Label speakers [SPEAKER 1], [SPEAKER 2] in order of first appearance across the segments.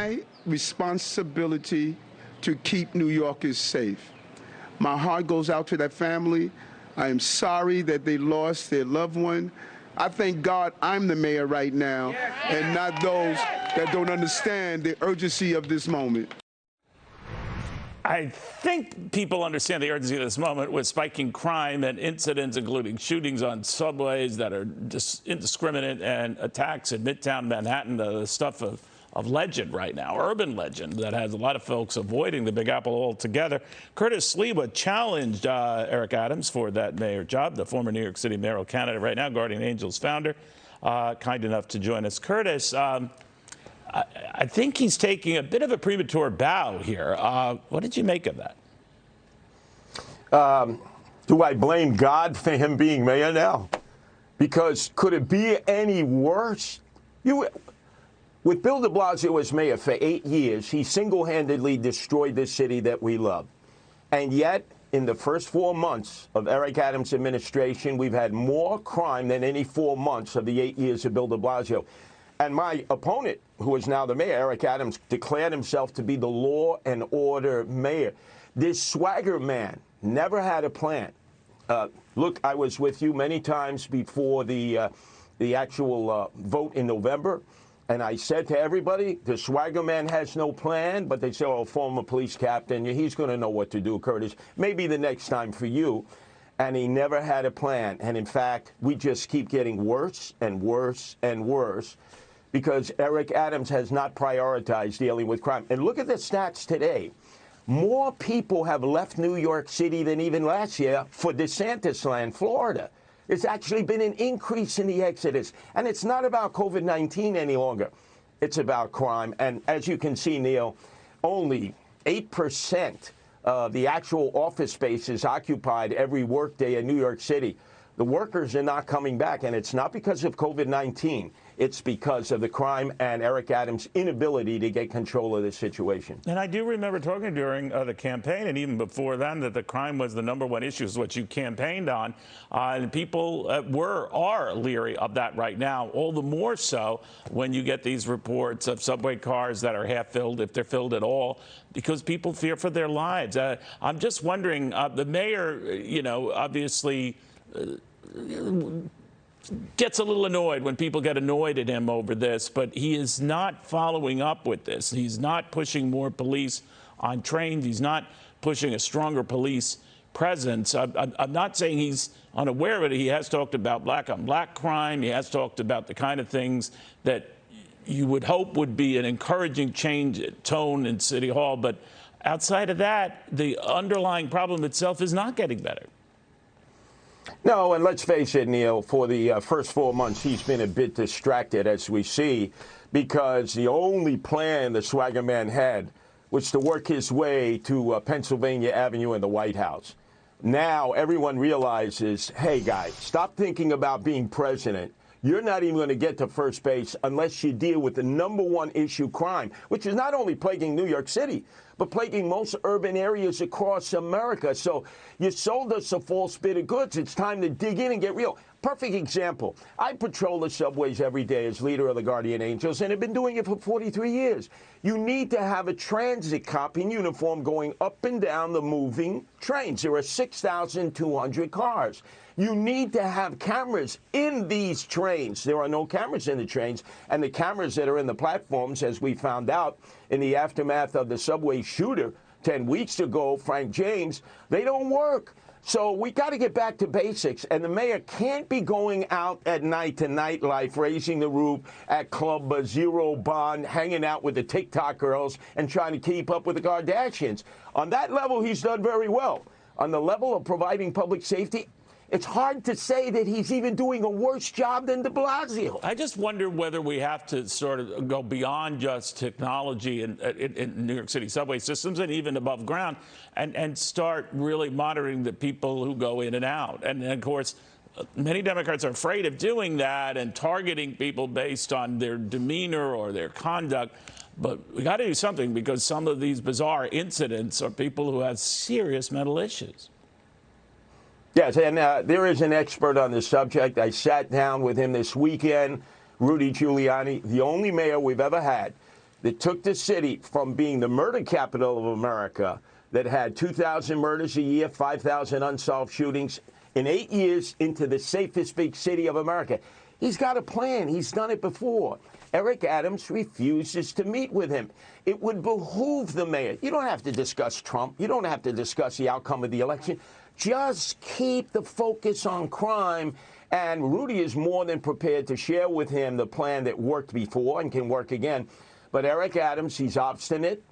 [SPEAKER 1] my responsibility to keep New Yorkers safe. My heart goes out to that family. I am sorry that they lost their loved one. I thank God I'm the mayor right now and not those that don't understand the urgency of this moment.
[SPEAKER 2] I think people understand the urgency of this moment with spiking crime and incidents, including shootings on subways that are just indiscriminate and attacks in Midtown Manhattan, the stuff of legend right now, urban legend that has a lot of folks avoiding the Big Apple altogether. Curtis Sliwa challenged Eric Adams for that mayor job, the former New York City mayoral candidate right now, Guardian Angels founder, kind enough to join us. Curtis, I think he's taking a bit of a premature bow here. What did you make of that?
[SPEAKER 3] Do I blame God for him being mayor now? Because could it be any worse? With Bill de Blasio as mayor for 8 years, he single-handedly destroyed this city that we love. And yet, in the first 4 months of Eric Adams' administration, we've had more crime than any 4 months of the 8 years of Bill de Blasio. And my opponent, who is now the mayor, Eric Adams, declared himself to be the law and order mayor. This swagger man never had a plan. Look, I was with you many times before the actual vote in November. And I said to everybody, the swagger man has no plan, but they say, oh, former police captain, he's going to know what to do, Curtis. Maybe the next time for you. And he never had a plan. And in fact, we just keep getting worse and worse and worse because Eric Adams has not prioritized dealing with crime. And look at the stats today. More people have left New York City than even last year for DeSantis land, Florida. There's actually been an increase in the exodus. And it's not about COVID-19 any longer. It's about crime. And as you can see, Neil, only 8% of the actual office space is occupied every workday in New York City. The workers are not coming back. And it's not because of COVID-19. It's because of the crime and Eric Adams' inability to get control of the situation.
[SPEAKER 2] And I do remember talking during the campaign and even before then that the crime was the #1 issue, is what you campaigned on. And people are leery of that right now, all the more so when you get these reports of subway cars that are half filled, if they're filled at all, because people fear for their lives. I'm just wondering, the mayor, obviously gets a little annoyed when people get annoyed at him over this, but he is not following up with this. He's not pushing more police on trains. He's not pushing a stronger police presence. I'm not saying he's unaware of it. He has talked about black-on-black crime. He has talked about the kind of things that you would hope would be an encouraging change tone in City Hall. But outside of that, the underlying problem itself is not getting better.
[SPEAKER 3] No, and let's face it, Neil, for the first 4 months, he's been a bit distracted, as we see, because the only plan the swagger man had was to work his way to Pennsylvania Avenue and the White House. Now everyone realizes, hey, guys, stop thinking about being president. You're not even going to get to first base unless you deal with the #1 issue, crime, which is not only plaguing New York City, but plaguing most urban areas across America. So you sold us a false bit of goods. It's time to dig in and get real. Perfect example. I patrol the subways every day as leader of the Guardian Angels and have been doing it for 43 years. You need to have a transit cop in uniform going up and down the moving trains. There are 6,200 cars. You need to have cameras in these trains. There are no cameras in the trains, and the cameras that are in the platforms, as we found out in the aftermath of the subway shooter 10 weeks ago, Frank James, they don't work. So we got to get back to basics, and the mayor can't be going out at night to nightlife, raising the roof at Club Zero Bond, hanging out with the TikTok girls and trying to keep up with the Kardashians. On that level, he's done very well. On the level of providing public safety, it's hard to say that he's even doing a worse job than de Blasio.
[SPEAKER 2] I just wonder whether we have to sort of go beyond just technology in New York City subway systems and even above ground and start really monitoring the people who go in and out. And of course, many Democrats are afraid of doing that and targeting people based on their demeanor or their conduct. But we got to do something because some of these bizarre incidents are people who have serious mental issues.
[SPEAKER 3] Yes, and there is an expert on the subject. I sat down with him this weekend, Rudy Giuliani, the only mayor we've ever had that took the city from being the murder capital of America, that had 2,000 murders a year, 5,000 unsolved shootings, in 8 years into the safest big city of America. He's got a plan. He's done it before. Eric Adams refuses to meet with him. It would behoove the mayor. You don't have to discuss Trump. You don't have to discuss the outcome of the election. Just keep the focus on crime. And Rudy is more than prepared to share with him the plan that worked before and can work again. But Eric Adams, he's obstinate.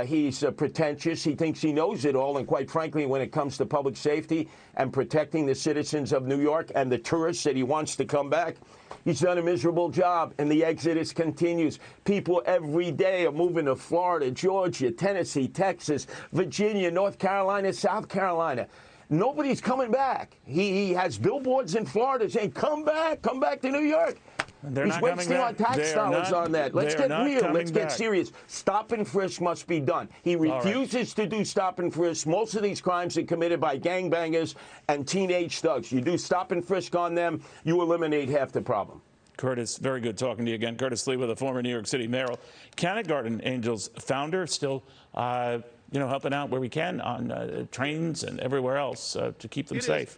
[SPEAKER 3] He's pretentious. He thinks he knows it all. And quite frankly, when it comes to public safety and protecting the citizens of New York and the tourists that he wants to come back, he's done a miserable job. And the exodus continues. People every day are moving to Florida, Georgia, Tennessee, Texas, Virginia, North Carolina, South Carolina. Nobody's coming back. He has billboards in Florida saying, come back to New York. He's wasting our tax dollars on that. Let's get real. Let's get serious. Stop and frisk must be done. He refuses to do stop and frisk. Most of these crimes are committed by gangbangers and teenage thugs. You do stop and frisk on them, you eliminate half the problem.
[SPEAKER 2] Curtis, very good talking to you again. Curtis Sliwa, the former New York City mayoral, Garden Angels founder, still helping out where we can on trains and everywhere else to keep them safe.